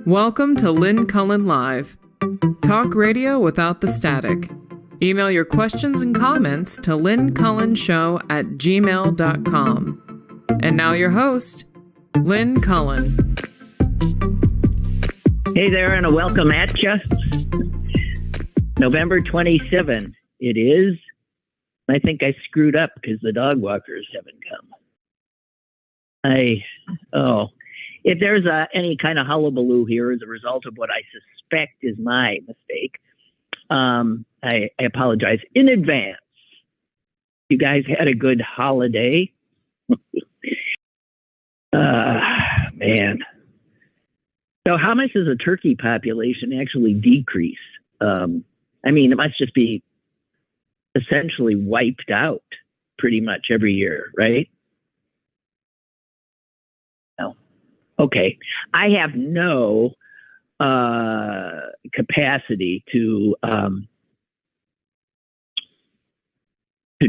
Welcome to Lynn Cullen Live. Talk radio without the static. Email your questions and comments to lynncullenshow@gmail.com. And now your host, Lynn Cullen. Hey there, and a welcome at you. November 27 it is. I think I screwed up because the dog walkers haven't come. If there's any kind of hullabaloo here as a result of what I suspect is my mistake, I apologize in advance. You guys had a good holiday. Man. So how much does the turkey population actually decrease? It must just be essentially wiped out pretty much every year, right? No. Okay. I have no capacity to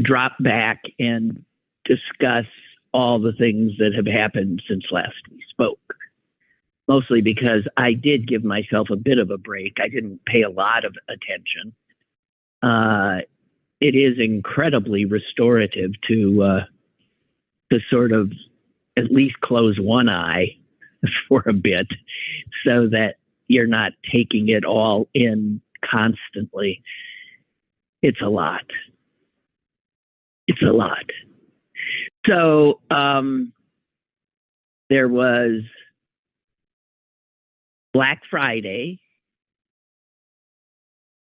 drop back and discuss all the things that have happened since last we spoke. Mostly because I did give myself a bit of a break. I didn't pay a lot of attention. It is incredibly restorative to sort of at least close one eye for a bit so that you're not taking it all in constantly. It's a lot. It's a lot. So there was Black Friday.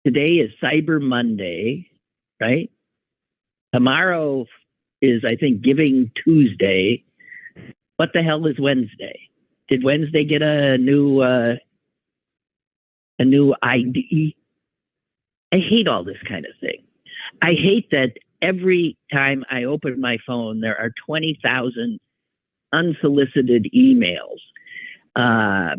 Today is Cyber Monday, right? Tomorrow is, I think, Giving Tuesday. What the hell is Wednesday? Did Wednesday get a new ID? I hate all this kind of thing. I hate that every time I open my phone, there are 20,000 unsolicited emails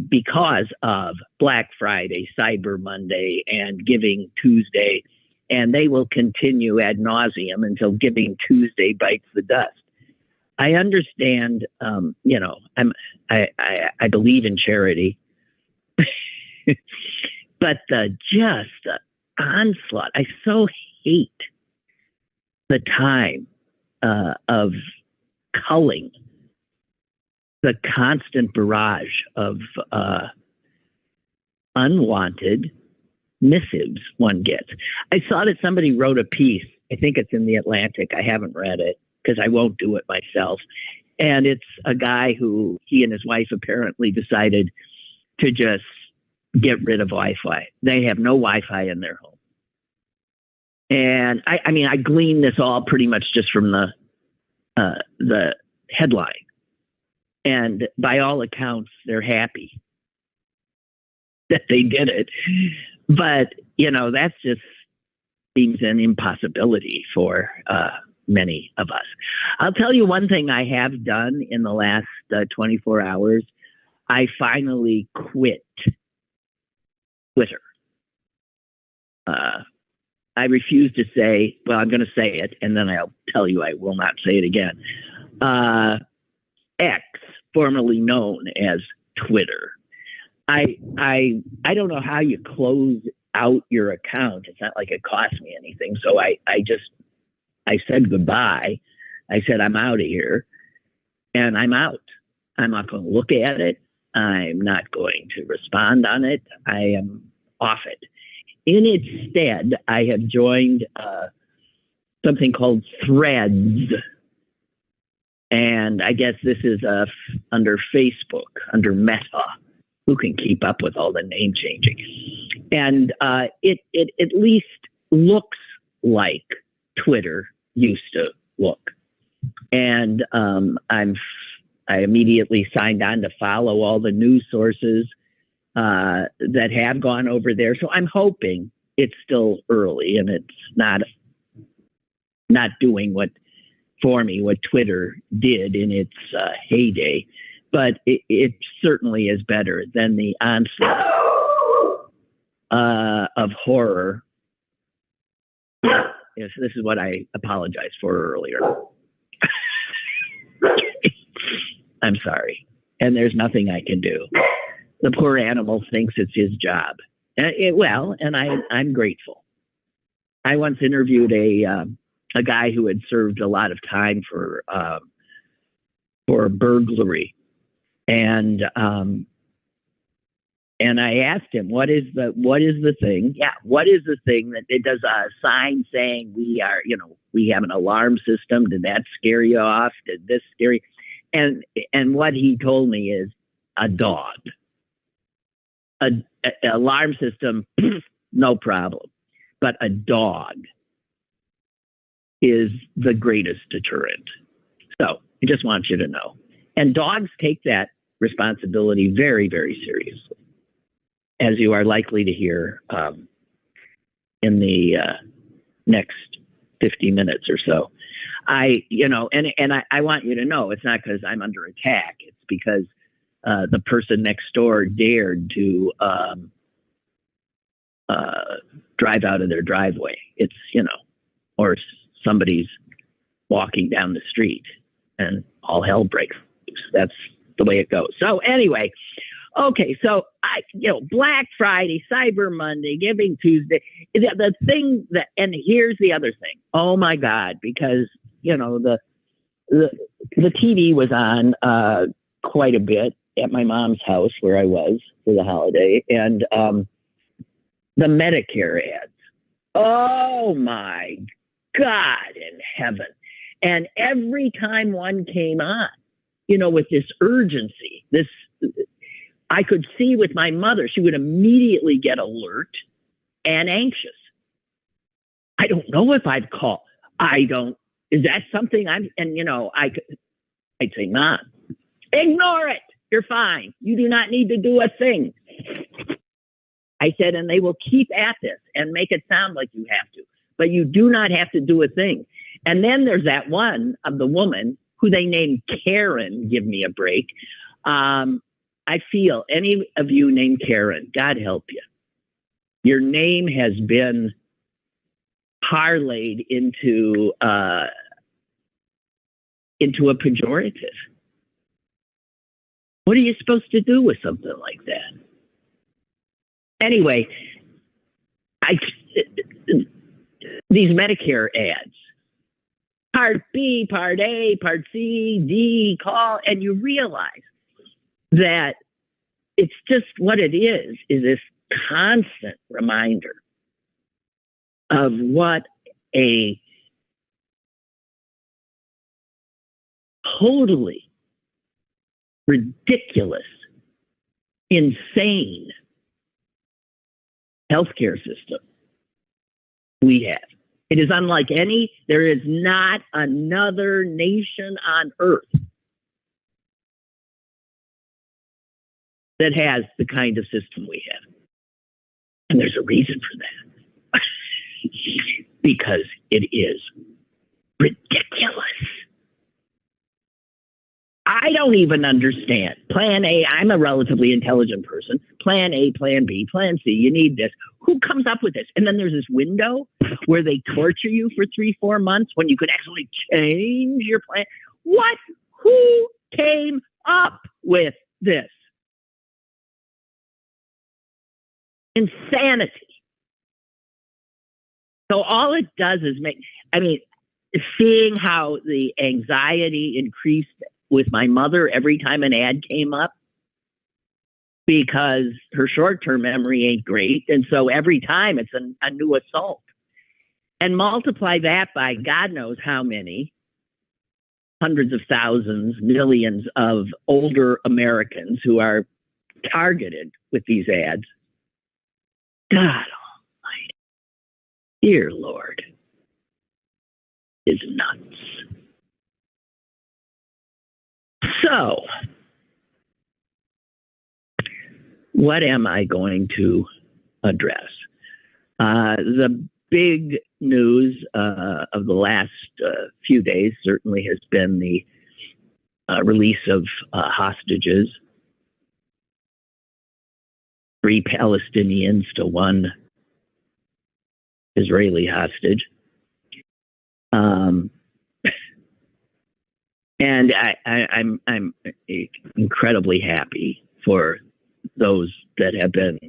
because of Black Friday, Cyber Monday, and Giving Tuesday, and they will continue ad nauseum until Giving Tuesday bites the dust. I understand, I believe in charity, but the onslaught, I so hate the time of culling the constant barrage of unwanted missives one gets. I saw that somebody wrote a piece. I think it's in the Atlantic. I haven't read it because I won't do it myself. And it's a guy who, he and his wife apparently decided to just get rid of Wi-Fi. They have no Wi-Fi in their home. And I glean this all pretty much just from the headline. And by all accounts, they're happy that they did it. But, that's just seems an impossibility for many of us. I'll tell you one thing I have done in the last 24 hours. I finally quit Twitter. I refuse to say, well, I'm going to say it, and then I'll tell you I will not say it again. X, formerly known as Twitter. I don't know how you close out your account. It's not like it cost me anything. So I said goodbye. I said, I'm out of here, and I'm out. I'm not going to look at it. I'm not going to respond on it. I am off it. In its stead, I have joined something called Threads. And I guess this is under Facebook, under Meta. Who can keep up with all the name changing? And it at least looks like Twitter used to look. And I immediately signed on to follow all the news sources that have gone over there. So I'm hoping it's still early and it's not doing what Twitter did in its heyday. But it certainly is better than the onslaught of horror. Yes, this is what I apologized for earlier. I'm sorry. And there's nothing I can do. the poor animal thinks it's his job. And I'm grateful. I once interviewed a guy who had served a lot of time for burglary, and I asked him, what is the thing? Yeah, what is the thing that it does a sign saying we have an alarm system? Did that scare you off? Did this scare you? And what he told me is a dog. A alarm system, no problem. But a dog is the greatest deterrent. So I just want you to know. And dogs take that responsibility very, very seriously, as you are likely to hear in the next 50 minutes or so. I want you to know it's not because I'm under attack. It's because the person next door dared to drive out of their driveway. It's, or somebody's walking down the street and all hell breaks loose. That's the way it goes. So anyway, okay, so Black Friday, Cyber Monday, Giving Tuesday, the thing that, and here's the other thing. Oh my God, because the TV was on quite a bit at my mom's house where I was for the holiday, and the Medicare ads. Oh my God in heaven! And every time one came on, with this urgency, I could see with my mother, she would immediately get alert and anxious. I don't know if I'd call. Is that something I'd say, Mom, ignore it. You're fine. You do not need to do a thing. I said, and they will keep at this and make it sound like you have to, but you do not have to do a thing. And then there's that one of the woman who they named Karen. Give me a break. I feel any of you named Karen, God help you. Your name has been parlayed into a pejorative. What are you supposed to do with something like that? Anyway, these Medicare ads, Part B, Part A, Part C, D, call, and you realize that it's just what it is this constant reminder of what a totally ridiculous, insane healthcare system we have. It is unlike any, there is not another nation on earth that has the kind of system we have. And there's a reason for that. Because it is ridiculous. I don't even understand. Plan A, I'm a relatively intelligent person. Plan A, Plan B, Plan C, you need this. Who comes up with this? And then there's this window where they torture you for 3-4 months when you could actually change your plan. What? Who came up with this? Insanity. So all it does is seeing how the anxiety increased with my mother every time an ad came up, because her short-term memory ain't great. And so every time it's a new assault. And multiply that by God knows how many hundreds of thousands, millions of older Americans who are targeted with these ads. God almighty, dear Lord, is nuts. So, what am I going to address? The big news of the last few days certainly has been the release of hostages, 3 Palestinians to 1 Israeli hostage. And I'm incredibly happy for those that have been,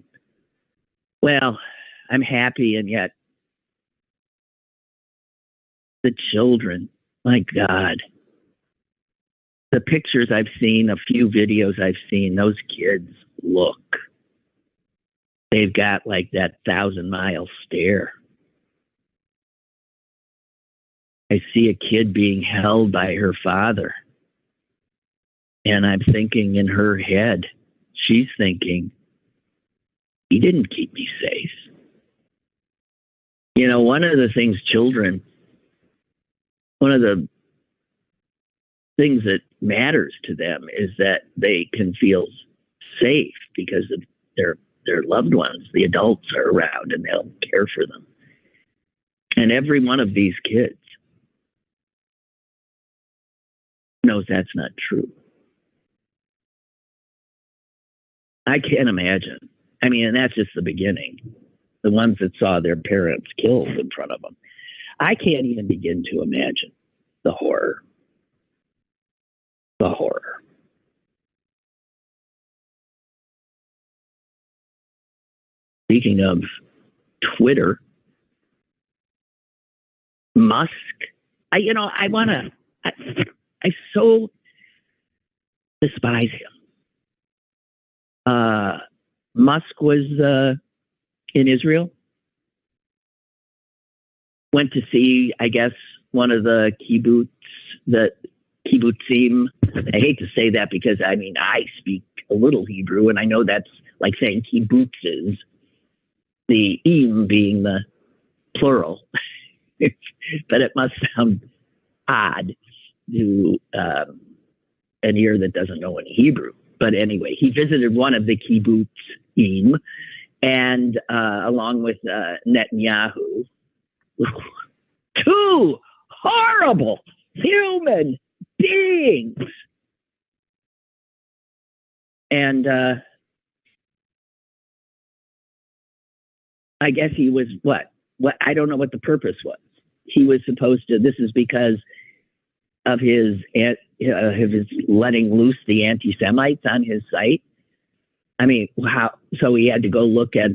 well, I'm happy, and yet the children, my God, the pictures I've seen, a few videos I've seen, those kids look, they've got like that 1,000-mile stare. I see a kid being held by her father, and I'm thinking in her head, she's thinking, he didn't keep me safe. You know, one of the things one of the things that matters to them is that they can feel safe because of their loved ones. The adults are around and they'll care for them. And every one of these kids knows that's not true. I can't imagine. I mean, and that's just the beginning. The ones that saw their parents killed in front of them. I can't even begin to imagine the horror. The horror. Speaking of Twitter, Musk, I so despise him. Musk was in Israel, went to see, I guess, one of the kibbutzim. I hate to say that because, I mean, I speak a little Hebrew, and I know that's like saying kibbutzes, the im being the plural. But it must sound odd to an ear that doesn't know any Hebrew. But anyway, he visited one of the kibbutzim, and along with Netanyahu, two horrible human beings. And I guess he was what? I don't know what the purpose was. He was supposed to. This is because of his letting loose the anti-Semites on his site. I mean, how? So he had to go look at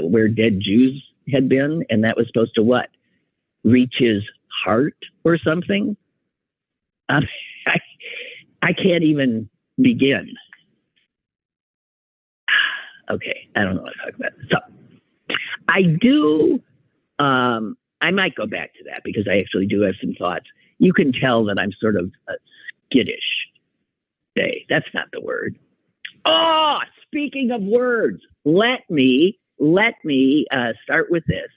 where dead Jews had been, and that was supposed to what? Reach his heart or something? I can't even begin. Okay, I don't know what to talk about. So I do. I might go back to that because I actually do have some thoughts. You can tell that I'm sort of skittish today. That's not the word. Oh, speaking of words, let me start with this.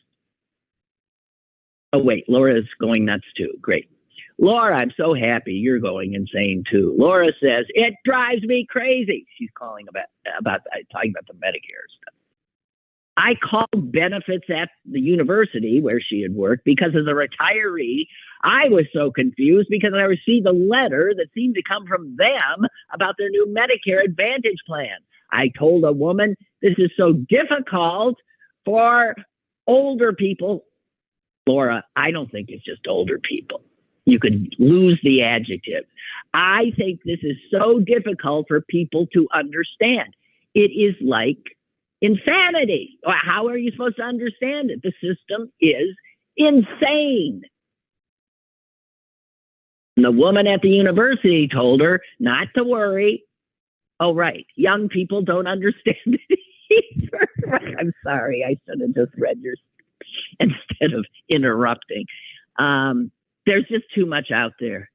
Oh, wait, Laura's going nuts too. Great. Laura, I'm so happy you're going insane too. Laura says, it drives me crazy. She's calling about talking about the Medicare stuff. I called benefits at the university where she had worked because as a retiree, I was so confused because I received a letter that seemed to come from them about their new Medicare Advantage plan. I told a woman, this is so difficult for older people. Laura, I don't think it's just older people. You could lose the adjective. I think this is so difficult for people to understand. It is like insanity. How are you supposed to understand it? The system is insane. And the woman at the university told her not to worry. Oh, right. Young people don't understand it either. I'm sorry. I should have just read yours instead of interrupting. There's just too much out there.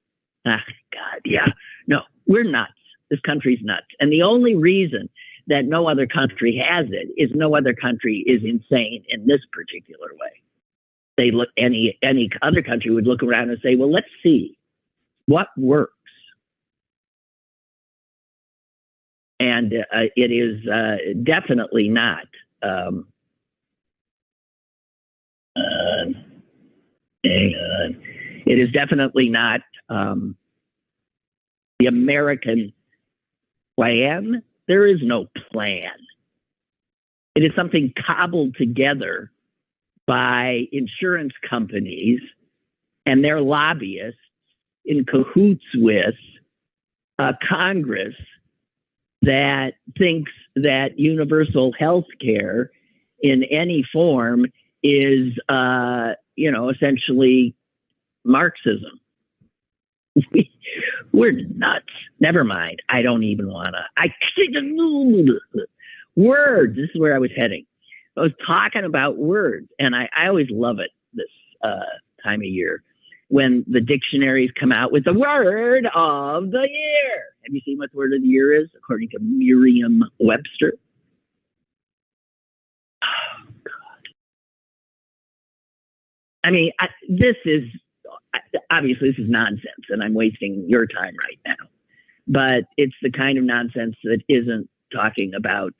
Ah, God, yeah. No, we're nuts. This country's nuts. And the only reason that no other country has it is no other country is insane in this particular way. They look, any other country would look around and say, well, let's see what works. And it is definitely not it is definitely not the American plan. There is no plan. It is something cobbled together by insurance companies and their lobbyists in cahoots with Congress that thinks that universal health care in any form is, essentially Marxism. We're nuts. Never mind. I don't even want to. Words. This is where I was heading. I was talking about words, and I always love it this time of year when the dictionaries come out with the word of the year. Have you seen what the word of the year is, according to Merriam-Webster? Oh, God. I mean, this is nonsense, and I'm wasting your time right now. But it's the kind of nonsense that isn't talking about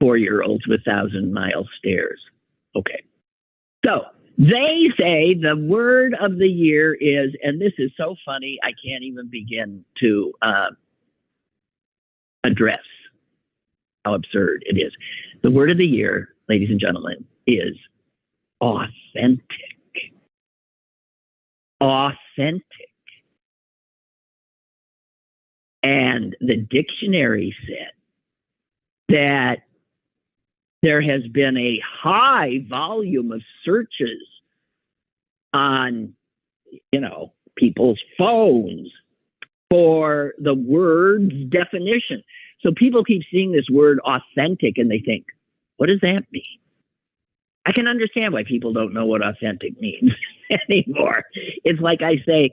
4-year-olds with 1,000-mile stares. Okay. So they say the word of the year is, and this is so funny, I can't even begin to address how absurd it is. The word of the year, ladies and gentlemen, is authentic. Authentic. And the dictionary said that there has been a high volume of searches on, people's phones for the word's definition. So people keep seeing this word authentic and they think, what does that mean? I can understand why people don't know what authentic means anymore. It's like I say,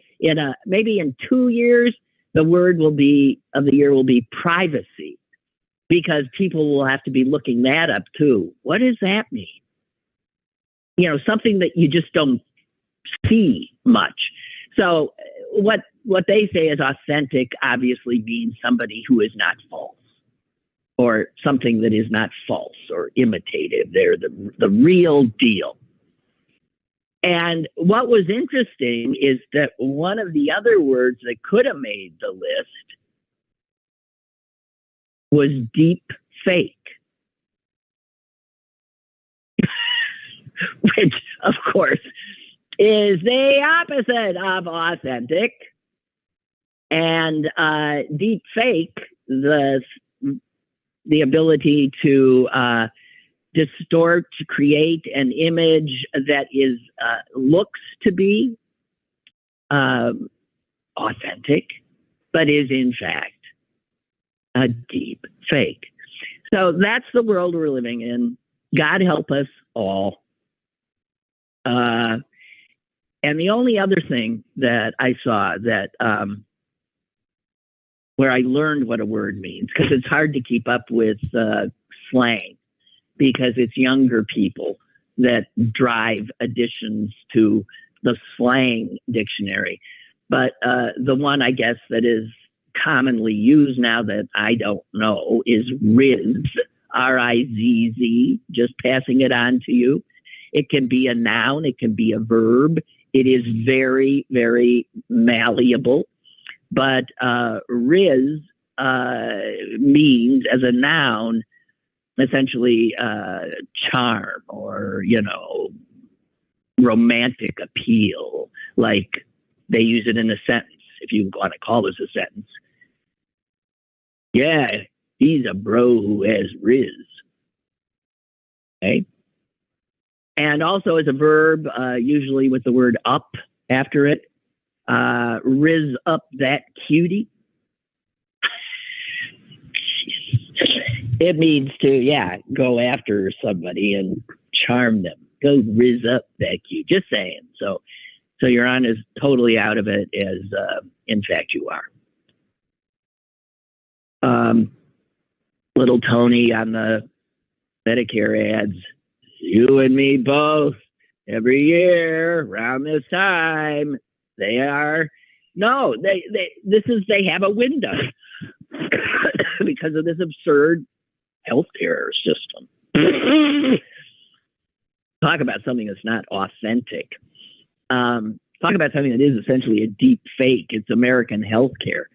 maybe in 2 years, the word of the year will be privacy, because people will have to be looking that up too. What does that mean? Something that you just don't see much. So what they say is authentic obviously means somebody who is not false, or something that is not false or imitative. They're the real deal. And what was interesting is that one of the other words that could have made the list was deep fake, which, of course, is the opposite of authentic. And deep fake, the ability to distort, to create an image that looks to be authentic, but is in fact a deep fake. So that's the world we're living in. God help us all. And the only other thing that I saw that where I learned what a word means, because it's hard to keep up with slang, because it's younger people that drive additions to the slang dictionary. But the one, I guess, that is commonly used now that I don't know is Rizz, R-I-Z-Z, just passing it on to you. It can be a noun. It can be a verb. It is very, very malleable. But Rizz means, as a noun, essentially charm or, romantic appeal. Like they use it in a sentence, if you want to call this a sentence. Yeah, he's a bro who has Rizz. Okay. And also as a verb, usually with the word up after it. Rizz up that cutie. It means to, go after somebody and charm them. Go rizz up that cutie. Just saying. So your aunt is totally out of it, as in fact you are. Little Tony on the Medicare ads. You and me both. Every year around this time, they have a window because of this absurd healthcare system. Talk about something that's not authentic. Talk about something that is essentially a deep fake. It's American healthcare.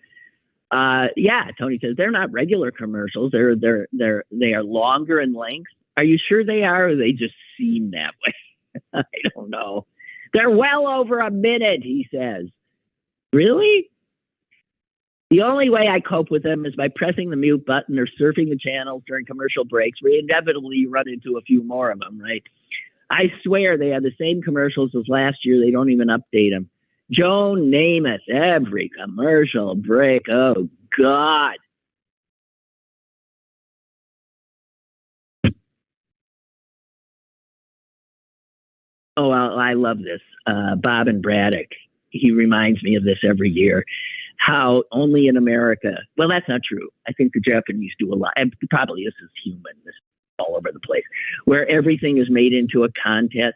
Tony says they're not regular commercials. They are longer in length. Are you sure they are, or they just seem that way? I don't know. They're well over a minute, he says. Really? The only way I cope with them is by pressing the mute button or surfing the channels during commercial breaks, where inevitably you run into a few more of them, right? I swear they have the same commercials as last year. They don't even update them. Joe Namath, every commercial break. Oh, God. Oh, I love this. Bob and Braddock. He reminds me of this every year. How only in America, well, that's not true. I think the Japanese do a lot. And probably this is human. This is all over the place, where everything is made into a contest.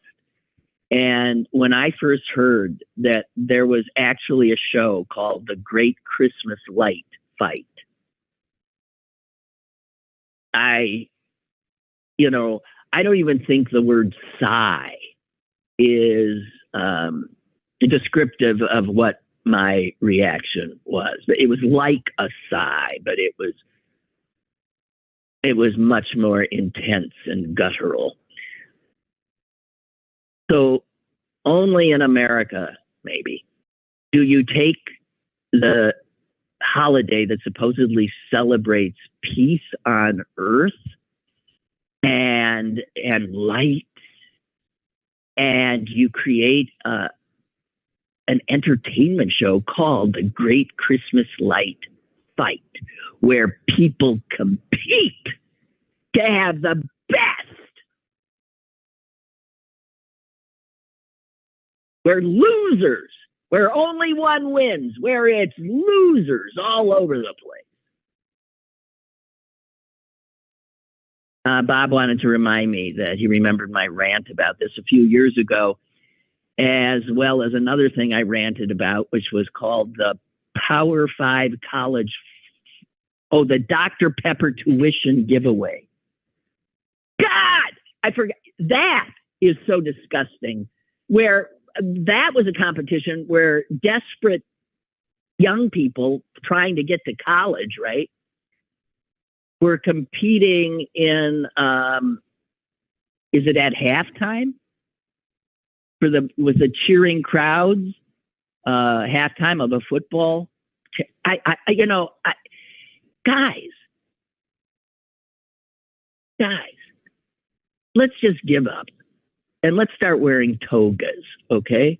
And when I first heard that there was actually a show called The Great Christmas Light Fight, I don't even think the word sigh is descriptive of what my reaction was. It was like a sigh, but it was much more intense and guttural. So only in America, maybe, do you take the holiday that supposedly celebrates peace on earth and light, and you create an entertainment show called The Great Christmas Light Fight, where people compete to have the best, where losers, where only one wins, where it's losers all over the place. Bob wanted to remind me that he remembered my rant about this a few years ago, as well as another thing I ranted about, which was called the Power 5 College, the Dr. Pepper tuition giveaway. God, I forgot. That is so disgusting, where that was a competition where desperate young people trying to get to college, right, were competing in, is it at halftime? With the cheering crowds, halftime of a football. Guys, let's just give up and let's start wearing togas, okay?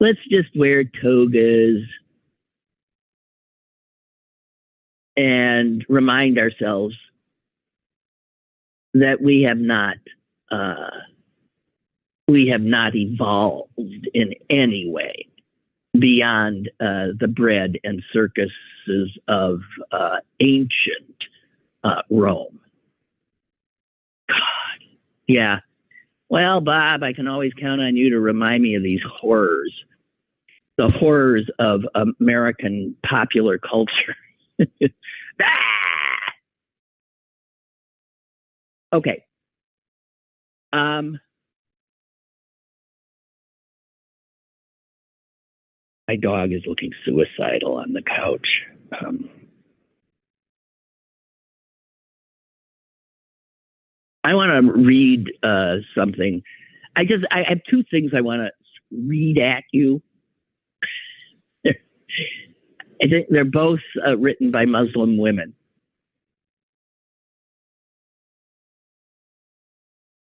Let's just wear togas and remind ourselves that we have not evolved in any way beyond the bread and circuses of ancient Rome. God, yeah. Well, Bob, I can always count on you to remind me of these horrors, the horrors of American popular culture. Okay. My dog is looking suicidal on the couch. I want to read something. I have two things I want to read at you. I think they're both written by Muslim women.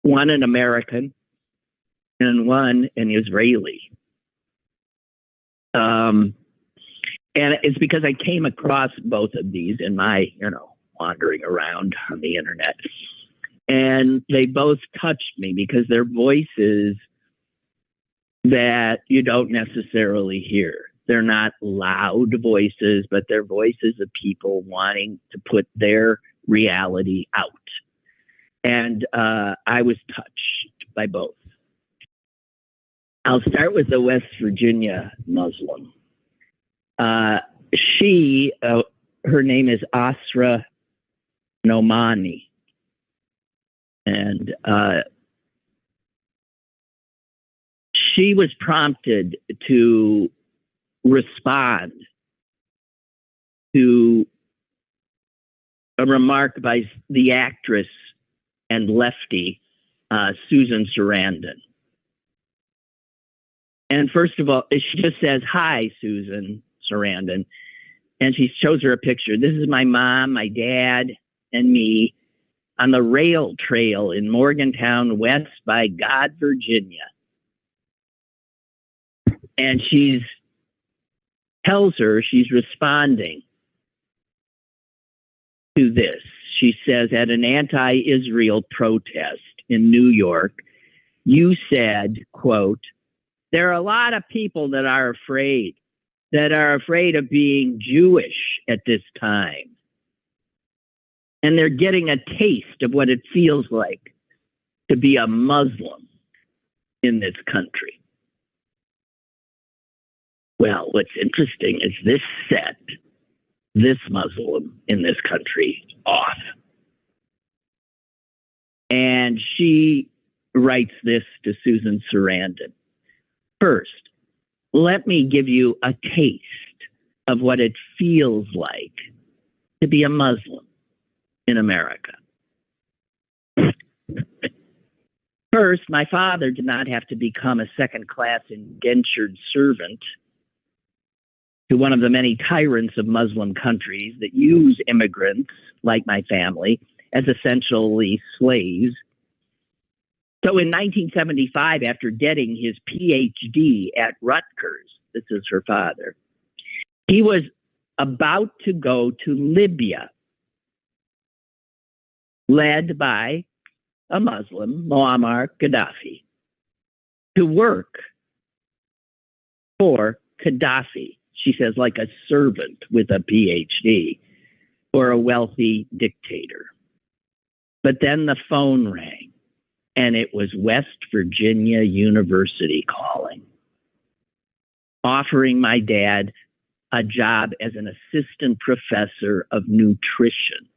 One an American and one an Israeli. And it's because I came across both of these in my, wandering around on the internet. And they both touched me because they're voices that you don't necessarily hear. They're not loud voices, but they're voices of people wanting to put their reality out. And I was touched by both. I'll start with the West Virginia Muslim. Her name is Asra Nomani. And she was prompted to respond to a remark by the actress and lefty Susan Sarandon. And first of all, she just says, "Hi, Susan Sarandon." And she shows her a picture. This is my mom, my dad, and me on the rail trail in Morgantown, West by God, Virginia. And tells her she's responding to this. She says, at an anti-Israel protest in New York, you said, quote, there are a lot of people that are afraid of being Jewish at this time. And they're getting a taste of what it feels like to be a Muslim in this country. Well, what's interesting is this Muslim in this country off. And she writes this to Susan Sarandon. First, let me give you a taste of what it feels like to be a Muslim in America. First, my father did not have to become a second-class indentured servant to one of the many tyrants of Muslim countries that use immigrants, like my family, as essentially slaves. So in 1975, after getting his PhD at Rutgers, this is her father, he was about to go to Libya, led by a Muslim, Muammar Gaddafi, to work for Gaddafi. She says, like a servant with a PhD or a wealthy dictator. But then the phone rang, and it was West Virginia University calling, offering my dad a job as an assistant professor of nutrition.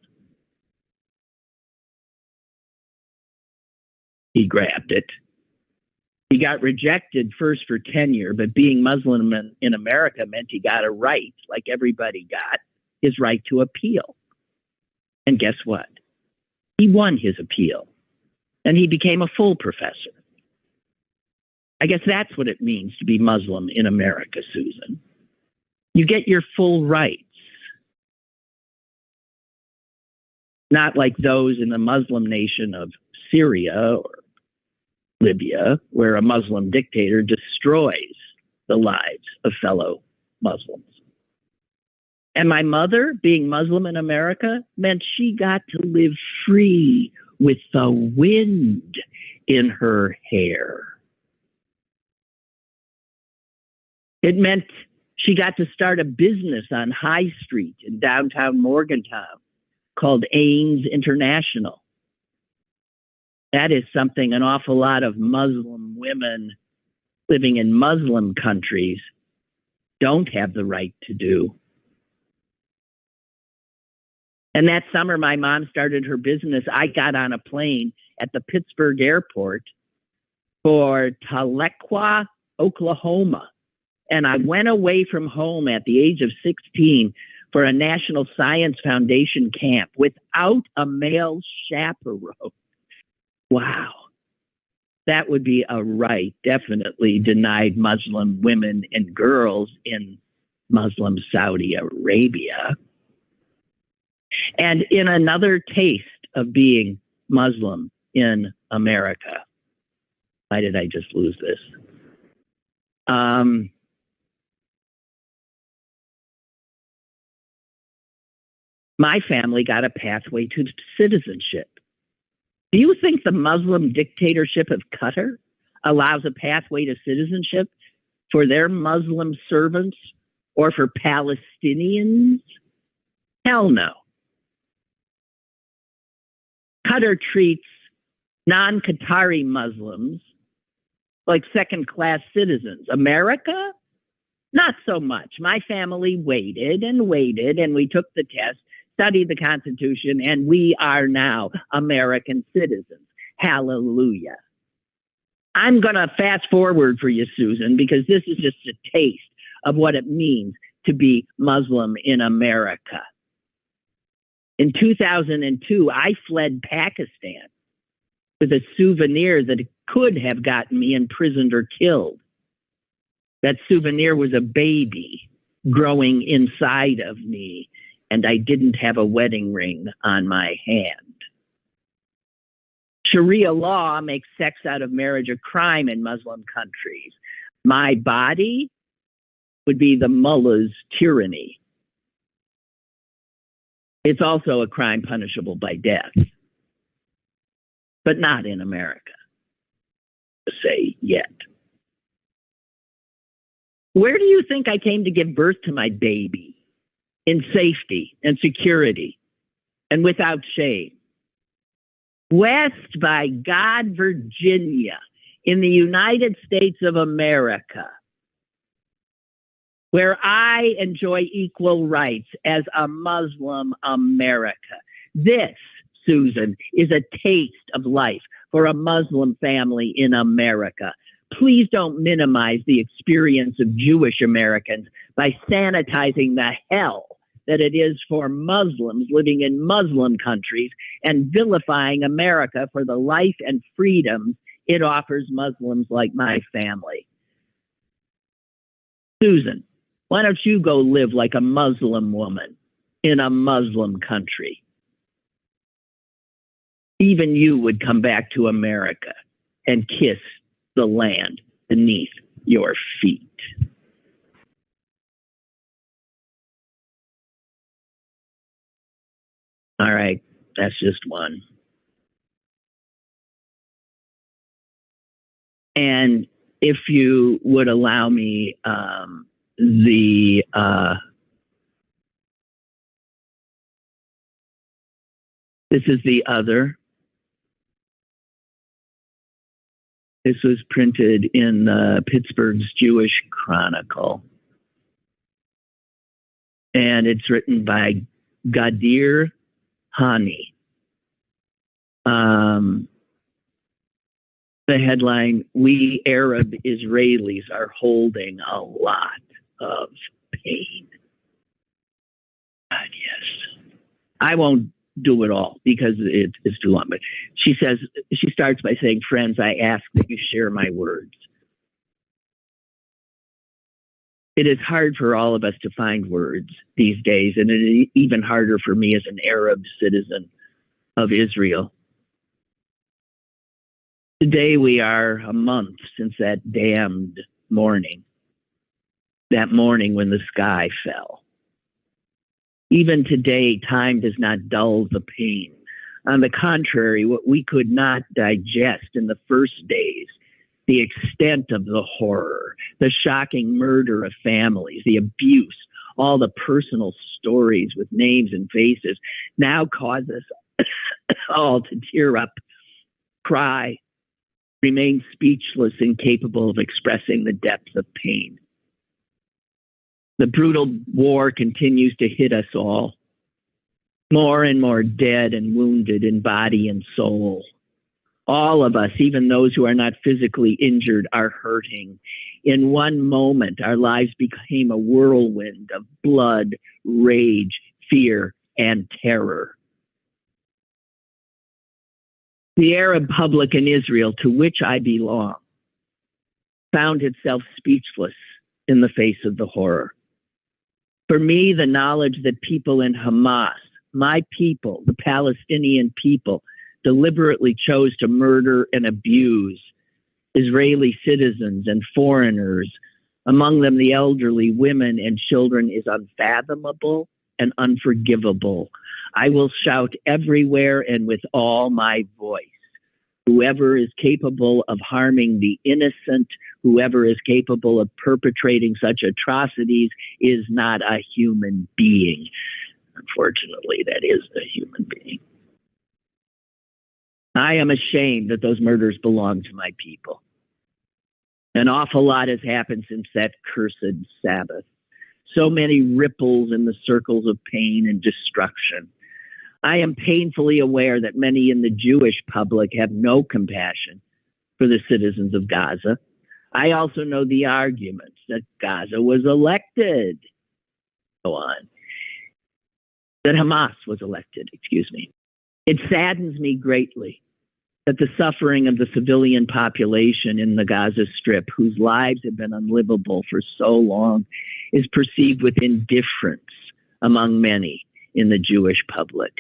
He grabbed it. He got rejected first for tenure, but being Muslim in America meant he got a right, like everybody got, his right to appeal. And guess what? He won his appeal, and he became a full professor. I guess that's what it means to be Muslim in America, Susan. You get your full rights. Not like those in the Muslim nation of Syria or Libya, where a Muslim dictator destroys the lives of fellow Muslims. And my mother, being Muslim in America, meant she got to live free with the wind in her hair. It meant she got to start a business on High Street in downtown Morgantown called Ames International. That is something an awful lot of Muslim women living in Muslim countries don't have the right to do. And that summer, my mom started her business. I got on a plane at the Pittsburgh airport for Tahlequah, Oklahoma. And I went away from home at the age of 16 for a National Science Foundation camp without a male chaperone. Wow. That would be a right definitely denied Muslim women and girls in Muslim Saudi Arabia. And in another taste of being Muslim in America, why did I just lose this? My family got a pathway to citizenship. Do you think the Muslim dictatorship of Qatar allows a pathway to citizenship for their Muslim servants or for Palestinians? Hell no. Qatar treats non-Qatari Muslims like second-class citizens. America? Not so much. My family waited, and we took the test, studied the Constitution, and we are now American citizens. Hallelujah. I'm going to fast forward for you, Susan, because this is just a taste of what it means to be Muslim in America. In 2002, I fled Pakistan with a souvenir that could have gotten me imprisoned or killed. That souvenir was a baby growing inside of me, and I didn't have a wedding ring on my hand. Sharia law makes sex out of marriage a crime in Muslim countries. My body would be the mullah's tyranny. It's also a crime punishable by death, but not in America, to say yet. Where do you think I came to give birth to my baby? In safety and security and without shame. West by God, Virginia, in the United States of America, where I enjoy equal rights as a Muslim America. This, Susan, is a taste of life for a Muslim family in America. Please don't minimize the experience of Jewish Americans by sanitizing the hell that it is for Muslims living in Muslim countries and vilifying America for the life and freedoms it offers Muslims like my family. Susan, why don't you go live like a Muslim woman in a Muslim country? Even you would come back to America and kiss the land beneath your feet. All right, that's just one. And if you would allow me, this is the other. This was printed in Pittsburgh's Jewish Chronicle. And it's written by Gadir Hani. The headline, "We Arab Israelis are holding a lot of pain." God, yes. I won't do it all because it is too long. But she starts by saying, "Friends, I ask that you share my words. It is hard for all of us to find words these days, and it is even harder for me as an Arab citizen of Israel. Today we are a month since that damned morning, that morning when the sky fell. Even today, time does not dull the pain. On the contrary, what we could not digest in the first days, the extent of the horror, the shocking murder of families, the abuse, all the personal stories with names and faces, now cause us all to tear up, cry, remain speechless, incapable of expressing the depth of pain. The brutal war continues to hit us all. More and more dead and wounded in body and soul. All of us, even those who are not physically injured, are hurting. In one moment, our lives became a whirlwind of blood, rage, fear, and terror. The Arab public in Israel, to which I belong, found itself speechless in the face of the horror. For me, the knowledge that people in Hamas, my people, the Palestinian people, deliberately chose to murder and abuse Israeli citizens and foreigners, among them the elderly, women, and children, is unfathomable and unforgivable. I will shout everywhere and with all my voice. Whoever is capable of harming the innocent, whoever is capable of perpetrating such atrocities is not a human being. Unfortunately, that is a human being. I am ashamed that those murders belong to my people. An awful lot has happened since that cursed Sabbath. So many ripples in the circles of pain and destruction. I am painfully aware that many in the Jewish public have no compassion for the citizens of Gaza. I also know the arguments that Gaza was elected. Go on. That Hamas was elected, excuse me. It saddens me greatly that the suffering of the civilian population in the Gaza Strip, whose lives have been unlivable for so long, is perceived with indifference among many in the Jewish public.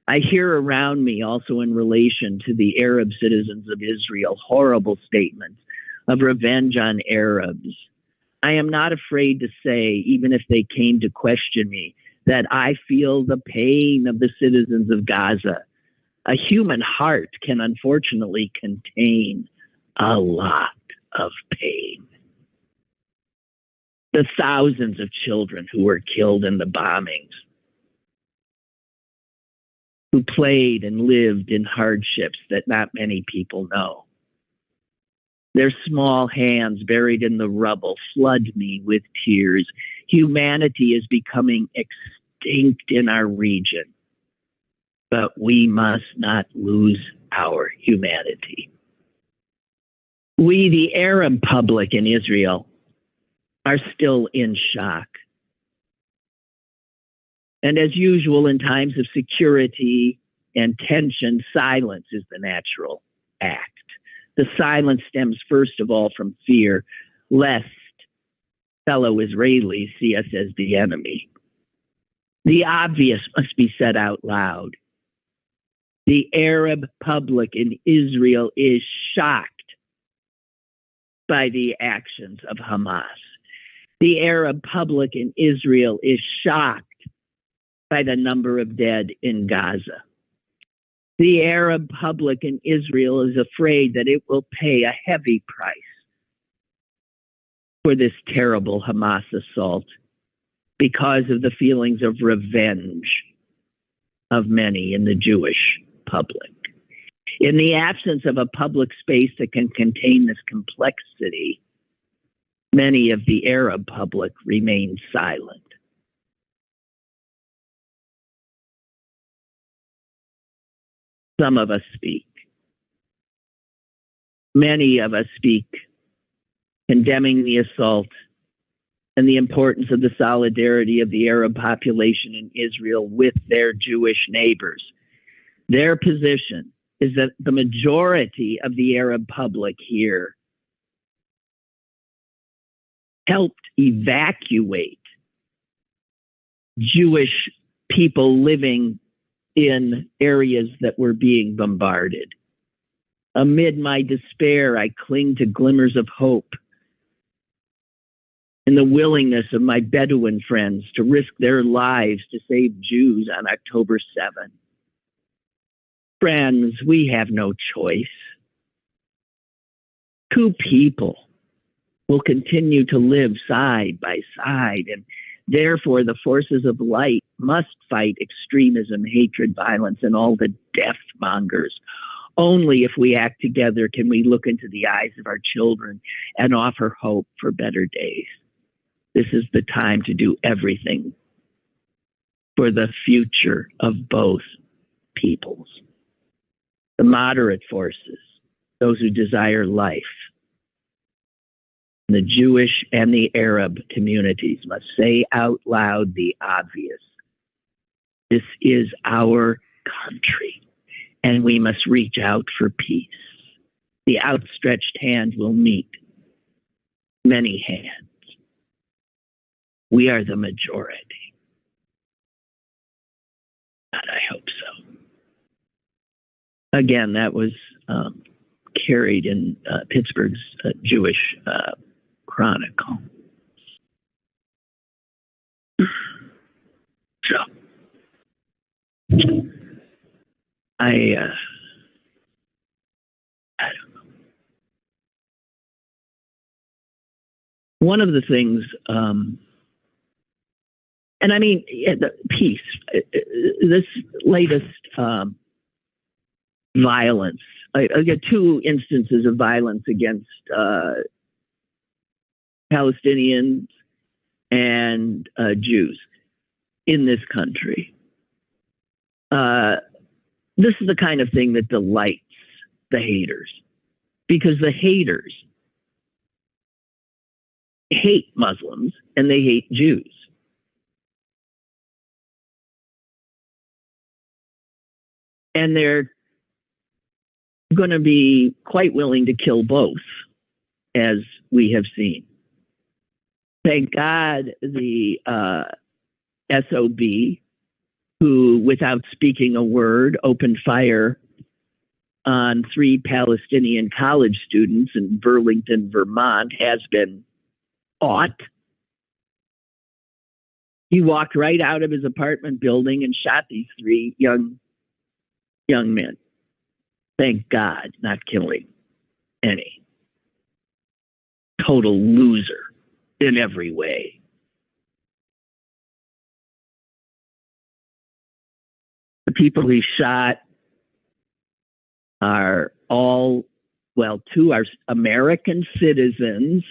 I hear around me also in relation to the Arab citizens of Israel horrible statements of revenge on Arabs. I am not afraid to say, even if they came to question me, that I feel the pain of the citizens of Gaza. A human heart can unfortunately contain a lot of pain. The thousands of children who were killed in the bombings, who played and lived in hardships that not many people know. Their small hands buried in the rubble flood me with tears. Humanity is becoming extinct in our region, but we must not lose our humanity. We, the Arab public in Israel, are still in shock. And as usual, in times of security and tension, silence is the natural act. The silence stems first of all from fear, lest fellow Israelis see us as the enemy. The obvious must be said out loud. The Arab public in Israel is shocked by the actions of Hamas. The Arab public in Israel is shocked by the number of dead in Gaza. The Arab public in Israel is afraid that it will pay a heavy price for this terrible Hamas assault because of the feelings of revenge of many in the Jewish public. In the absence of a public space that can contain this complexity, many of the Arab public remain silent. Some of us speak. Many of us speak, condemning the assault and the importance of the solidarity of the Arab population in Israel with their Jewish neighbors. Their position is that the majority of the Arab public here helped evacuate Jewish people living in areas that were being bombarded. Amid my despair, I cling to glimmers of hope in the willingness of my Bedouin friends to risk their lives to save Jews on October 7th. Friends, we have no choice. Two people will continue to live side by side, and therefore the forces of light must fight extremism, hatred, violence, and all the death mongers. Only if we act together can we look into the eyes of our children and offer hope for better days. This is the time to do everything for the future of both peoples. The moderate forces, those who desire life, the Jewish and the Arab communities must say out loud the obvious. This is our country, and we must reach out for peace. The outstretched hand will meet many hands. We are the majority. And I hope so. Again, that was carried in Pittsburgh's Jewish Chronicle. So, I don't know. One of the things, and I mean, the peace, this latest violence, I get two instances of violence against Palestinians and Jews in this country. This is the kind of thing that delights the haters, because the haters hate Muslims and they hate Jews. And they're going to be quite willing to kill both, as we have seen. Thank God the SOB, who, without speaking a word, opened fire on 3 Palestinian college students in Burlington, Vermont, has been caught. He walked right out of his apartment building and shot these 3 young men. Thank God, not killing any. Total loser in every way. The people he shot are all, well, 2 are American citizens.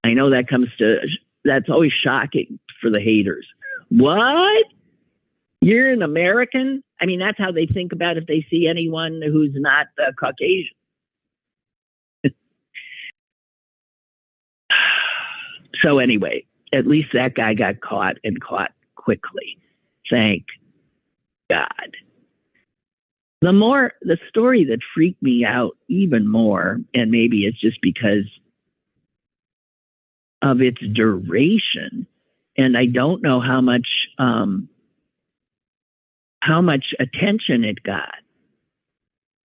I know that's always shocking for the haters. What? You're an American? I mean, that's how they think about if they see anyone who's not Caucasian. So anyway, at least that guy got caught, and caught quickly. Thank God. The story that freaked me out even more, and maybe it's just because of its duration, and I don't know how much attention it got,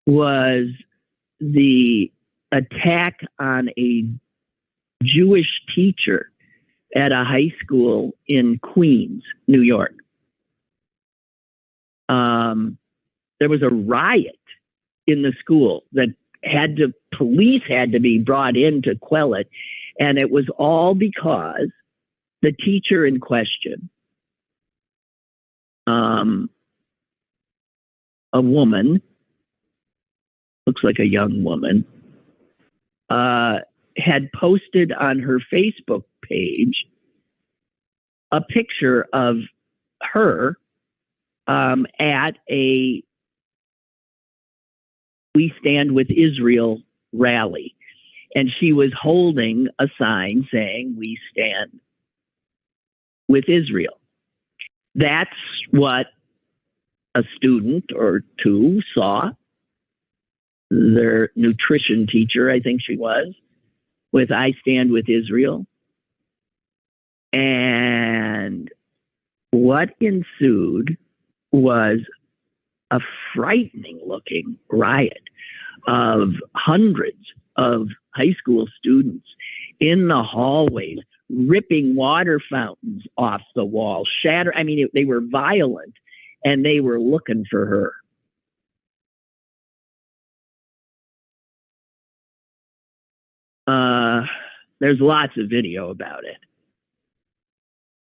was the attack on a Jewish teacher at a high school in Queens, New York. There was a riot in the school that police had to be brought in to quell it. And it was all because the teacher in question, a woman, looks like a young woman, had posted on her Facebook page a picture of her at a We Stand with Israel rally. And she was holding a sign saying, "We stand with Israel." That's what a student or 2 saw. Their nutrition teacher, I think she was, with "I stand with Israel." And what ensued was a frightening looking riot of hundreds of high school students in the hallways, ripping water fountains off the wall, they were violent, and they were looking for her. There's lots of video about it.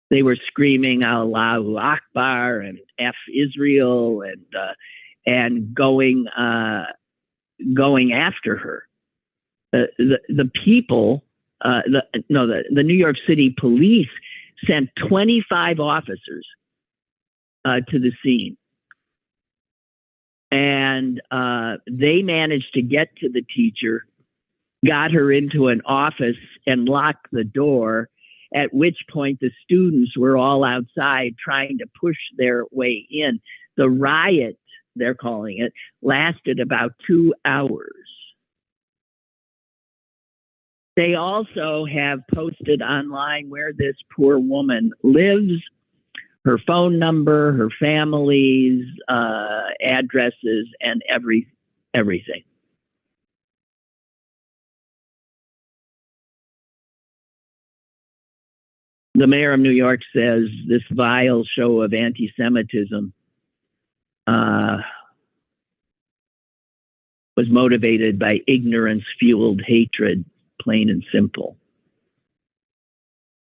They were screaming Allahu Akbar and F Israel, and going after her. The people, the New York City police sent 25 officers to the scene, and they managed to get to the teacher, got her into an office, and locked the door. At which point the students were all outside trying to push their way in. The riot, they're calling it, lasted about 2 hours. They also have posted online where this poor woman lives, her phone number, her family's addresses, and everything. The mayor of New York says this vile show of anti-Semitism was motivated by ignorance-fueled hatred, plain and simple.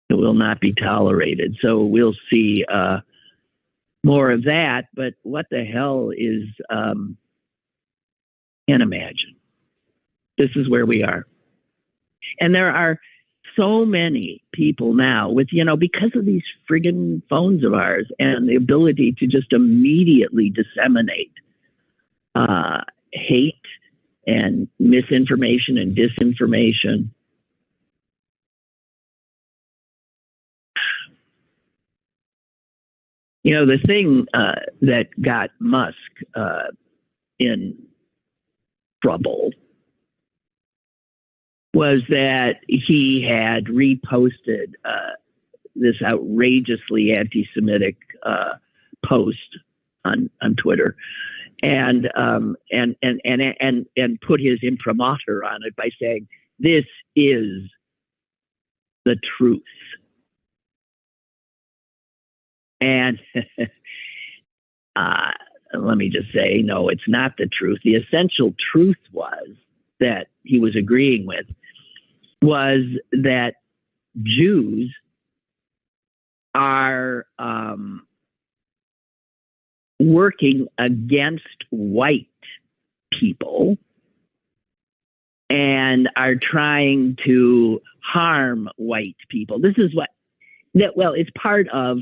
It will not be tolerated. So we'll see more of that. But what the hell is, can't imagine. This is where we are. And there are so many people now with, because of these friggin' phones of ours and the ability to just immediately disseminate hate and misinformation and disinformation. The thing that got Musk in trouble was that he had reposted this outrageously anti-Semitic post on Twitter, and put his imprimatur on it by saying, "This is the truth." And let me just say, no, it's not the truth. The essential truth was that he was agreeing with was that Jews are working against white people and are trying to harm white people. This is it's part of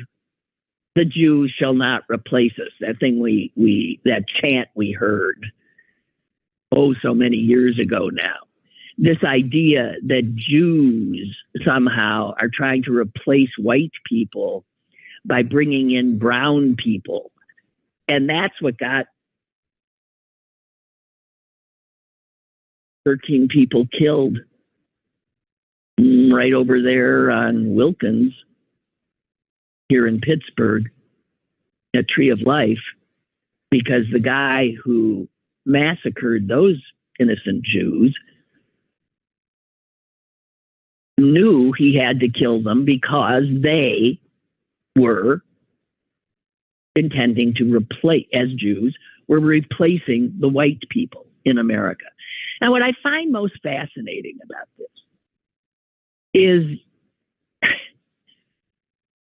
the Jews shall not replace us. That thing that chant we heard, so many years ago now. This idea that Jews somehow are trying to replace white people by bringing in brown people. And that's what got 13 people killed right over there on Wilkins here in Pittsburgh at Tree of Life, because the guy who massacred those innocent Jews knew he had to kill them because they were intending to replace, as Jews, were replacing the white people in America. And what I find most fascinating about this is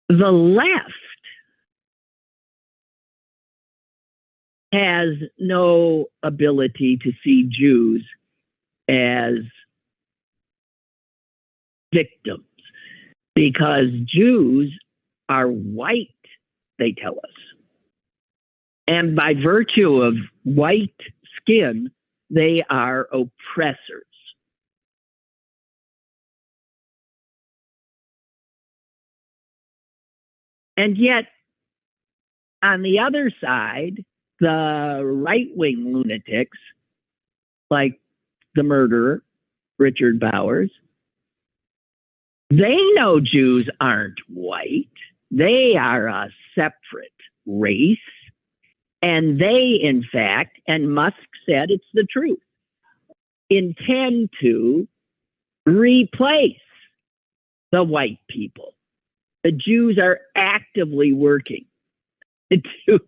the left has no ability to see Jews as victims, because Jews are white, they tell us. And by virtue of white skin, they are oppressors. And yet, on the other side, the right-wing lunatics, like the murderer, Richard Bowers, they know Jews aren't white. They are a separate race. And they, in fact, and Musk said it's the truth, intend to replace the white people. The Jews are actively working to.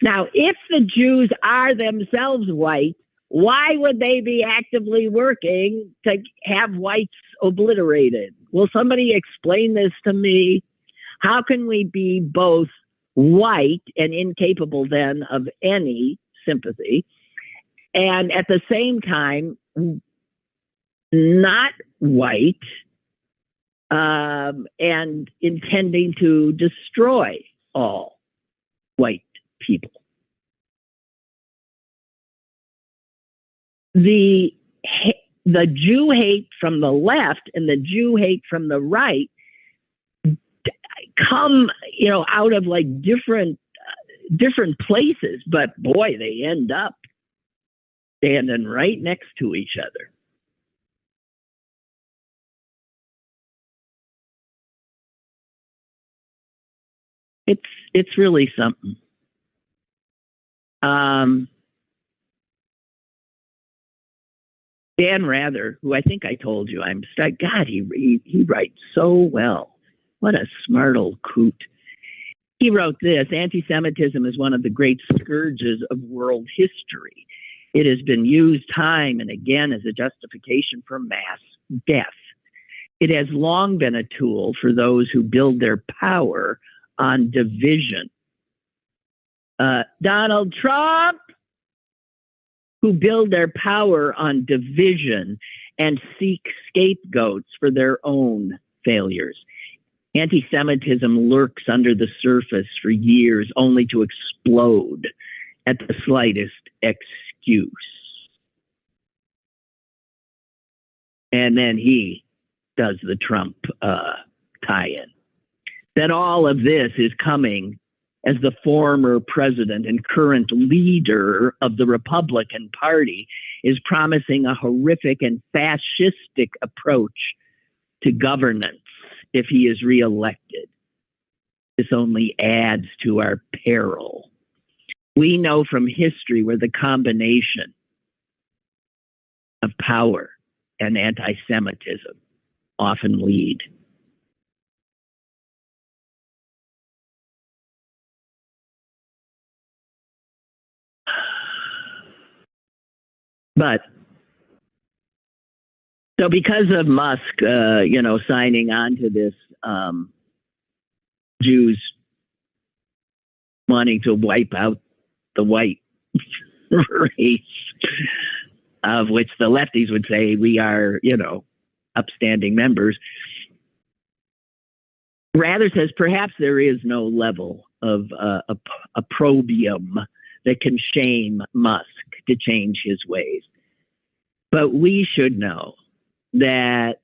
Now, if the Jews are themselves white, why would they be actively working to have whites obliterated? Will somebody explain this to me? How can we be both white and incapable then of any sympathy, and at the same time not white and intending to destroy all white people? The Jew hate from the left and the Jew hate from the right come, out of like different places, but boy, they end up standing right next to each other. It's really something. Dan Rather, who I think I told you, God, he writes so well. What a smart old coot. He wrote this: anti-Semitism is one of the great scourges of world history. It has been used time and again as a justification for mass death. It has long been a tool for those who build their power on division. Donald Trump, who build their power on division and seek scapegoats for their own failures. Anti-Semitism lurks under the surface for years, only to explode at the slightest excuse. And then he does the Trump tie-in. That all of this is coming as the former president and current leader of the Republican Party, is promising a horrific and fascistic approach to governance if he is reelected. This only adds to our peril. We know from history where the combination of power and anti-Semitism often lead. But so because of Musk, signing on to this, Jews wanting to wipe out the white race, of which the lefties would say we are, upstanding members. Rather says perhaps there is no level of opprobrium that can shame Musk to change his ways. But we should know that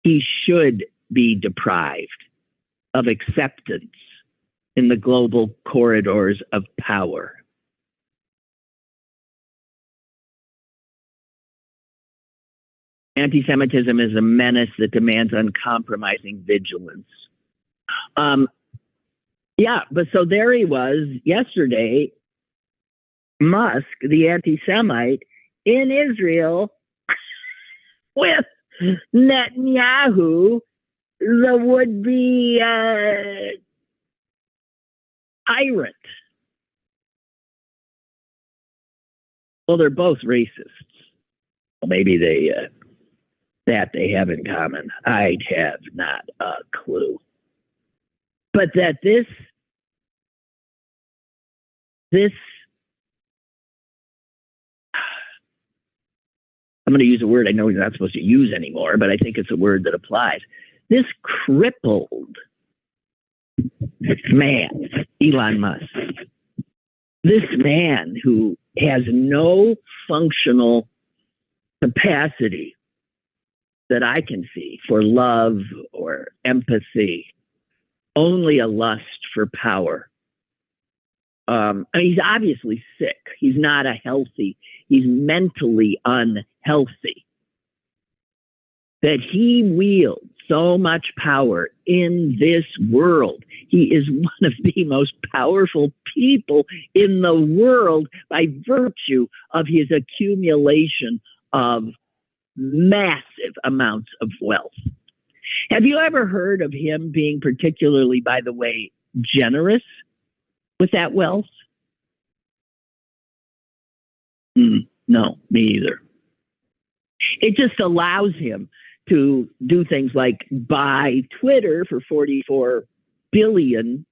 he should be deprived of acceptance in the global corridors of power. Anti-Semitism is a menace that demands uncompromising vigilance. But so there he was yesterday, Musk, the anti-Semite, in Israel with Netanyahu, the would-be tyrant. Well, they're both racists. Well, maybe that they have in common. I have not a clue. But that this I'm going to use a word I know you're not supposed to use anymore, but I think it's a word that applies. This crippled man, Elon Musk, this man who has no functional capacity that I can see for love or empathy, only a lust for power. He's obviously sick. He's not he's mentally unhealthy. That he wields so much power in this world. He is one of the most powerful people in the world by virtue of his accumulation of massive amounts of wealth. Have you ever heard of him being particularly, by the way, generous with that wealth? No, me either. It just allows him to do things like buy Twitter for $44 billion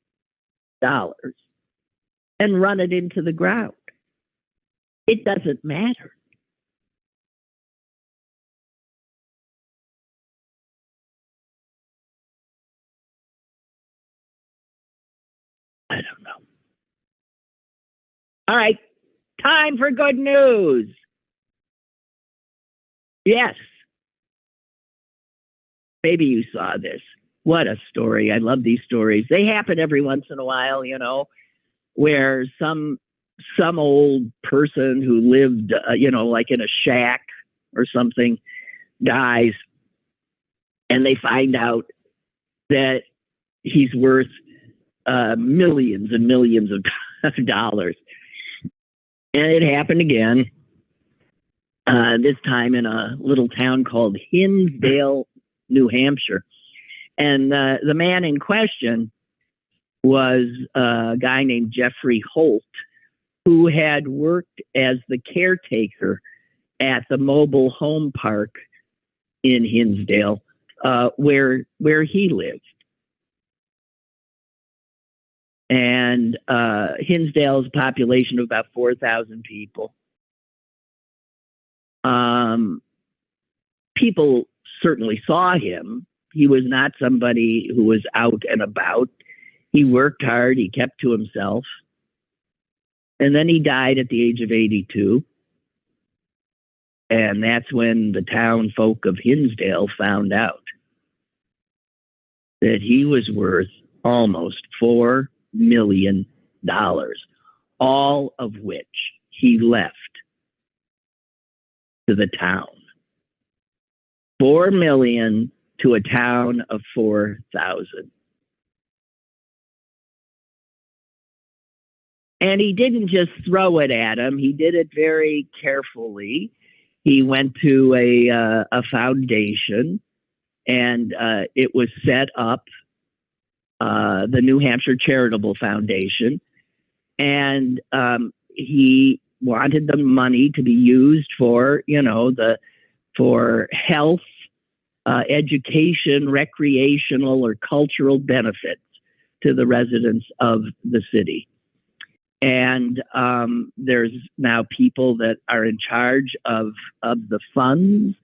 and run it into the ground. It doesn't matter. I don't know. All right, time for good news. Yes. Maybe you saw this. What a story. I love these stories. They happen every once in a while, where some old person who lived, like in a shack or something, dies, and they find out that he's worth millions and millions of dollars. And it happened again, this time in a little town called Hinsdale, New Hampshire. And the man in question was a guy named Jeffrey Holt, who had worked as the caretaker at the mobile home park in Hinsdale, where he lived. And Hinsdale's a population of about 4,000 people. People certainly saw him. He was not somebody who was out and about. He worked hard. He kept to himself. And then he died at the age of 82. And that's when the town folk of Hinsdale found out that he was worth almost $4 million, all of which he left to the town. 4 million to a town of 4,000. And he didn't just throw it at him. He did it very carefully. He went to a foundation, and it was set up, the New Hampshire Charitable Foundation. And he wanted the money to be used for, for health, education, recreational, or cultural benefits to the residents of the city. And there's now people that are in charge of the funds.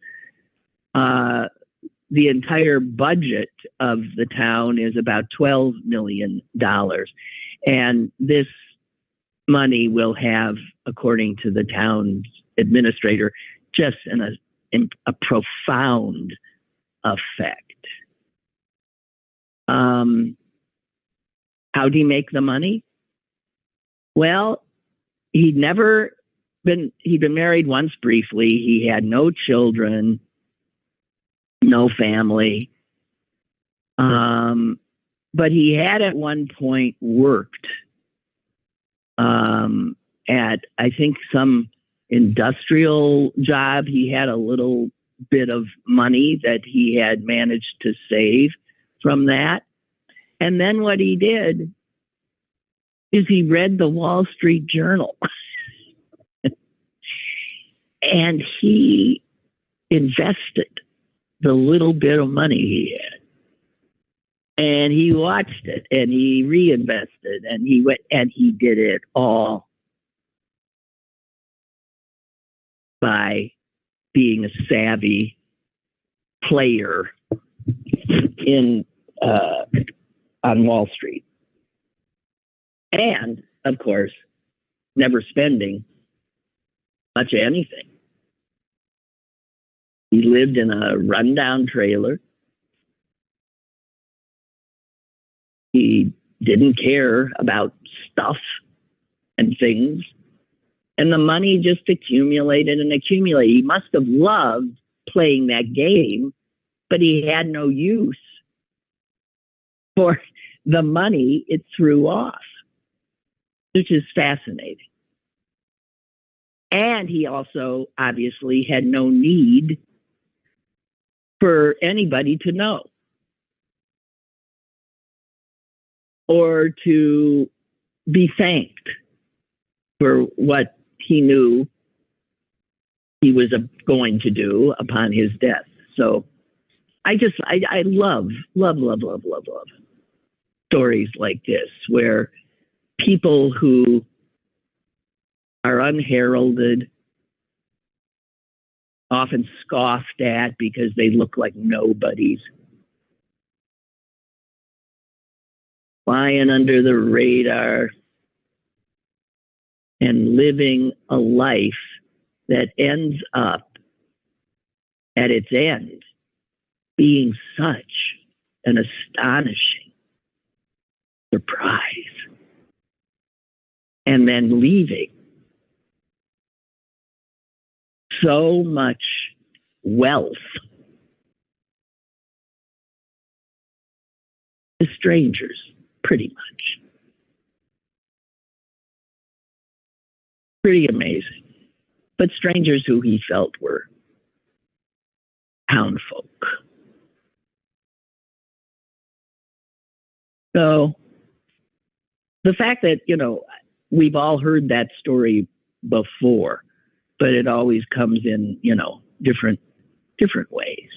The entire budget of the town is about $12 million. And this money will have, according to the town's administrator, just a profound effect. How do you make the money? Well, he'd been married once briefly. He had no children, no family. But he had at one point worked at, I think, some industrial job. He had a little bit of money that he had managed to save from that. And then what he did is he read the Wall Street Journal. And he invested the little bit of money he had. And he watched it, and he reinvested, and he went, and he did it all by being a savvy player on Wall Street. And, of course, never spending much of anything. He lived in a rundown trailer. He didn't care about stuff and things. And the money just accumulated and accumulated. He must have loved playing that game, but he had no use for the money it threw off, which is fascinating. And he also obviously had no need for anybody to know or to be thanked for what he knew he was going to do upon his death. So I love stories like this, where people who are unheralded, often scoffed at because they look like nobodies, flying under the radar and living a life that ends up at its end being such an astonishing surprise, and then leaving so much wealth to strangers, pretty much. Pretty amazing. But strangers who he felt were townfolk. So the fact that, we've all heard that story before, but it always comes in, different ways.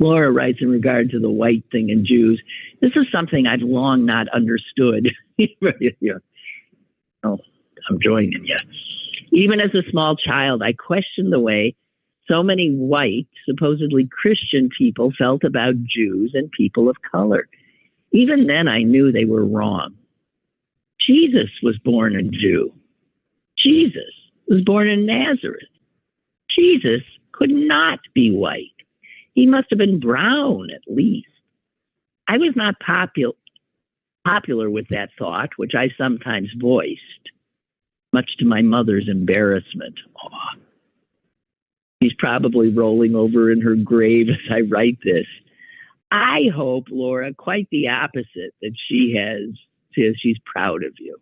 Laura writes, in regard to the white thing in Jews, this is something I've long not understood. Oh, I'm joining you. Even as a small child, I questioned the way so many white, supposedly Christian people felt about Jews and people of color. Even then, I knew they were wrong. Jesus was born a Jew. Jesus was born in Nazareth. Jesus could not be white. He must have been brown, at least. I was not popular with that thought, which I sometimes voiced, much to my mother's embarrassment. Oh, she's probably rolling over in her grave as I write this. I hope, Laura, quite the opposite, that she's proud of you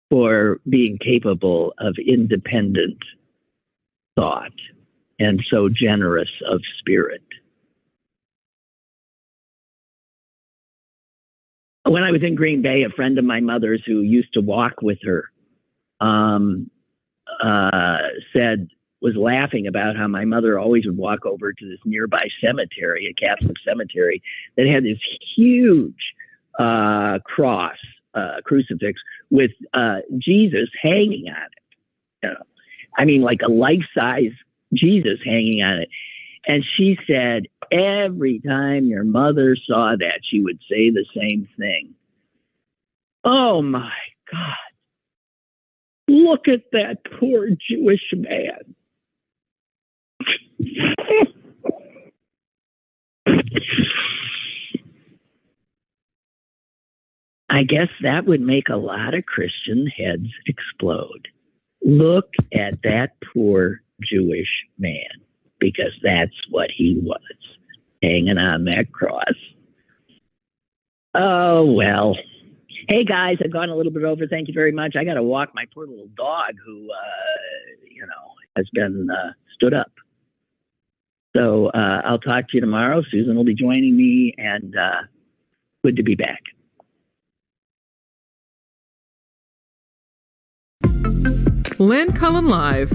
for being capable of independent thought and so generous of spirit. When I was in Green Bay, a friend of my mother's who used to walk with her was laughing about how my mother always would walk over to this nearby cemetery, a Catholic cemetery, that had this huge crucifix with Jesus hanging on it. You know, I mean, like a life-size Jesus hanging on it. And she said every time your mother saw that, she would say the same thing. Oh my God. Look at that poor Jewish man. I guess that would make a lot of Christian heads explode. Look at that poor Jewish man, because that's what he was, hanging on that cross. Oh, well. Hey, guys, I've gone a little bit over. Thank you very much. I got to walk my poor little dog who, has been stood up. So I'll talk to you tomorrow. Susan will be joining me, and good to be back. Lynn Cullen Live,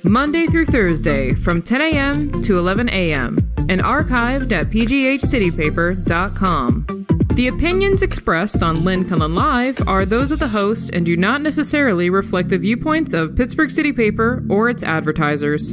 Monday through Thursday from 10 a.m. to 11 a.m. and archived at pghcitypaper.com. The opinions expressed on Lynn Cullen Live are those of the host and do not necessarily reflect the viewpoints of Pittsburgh City Paper or its advertisers.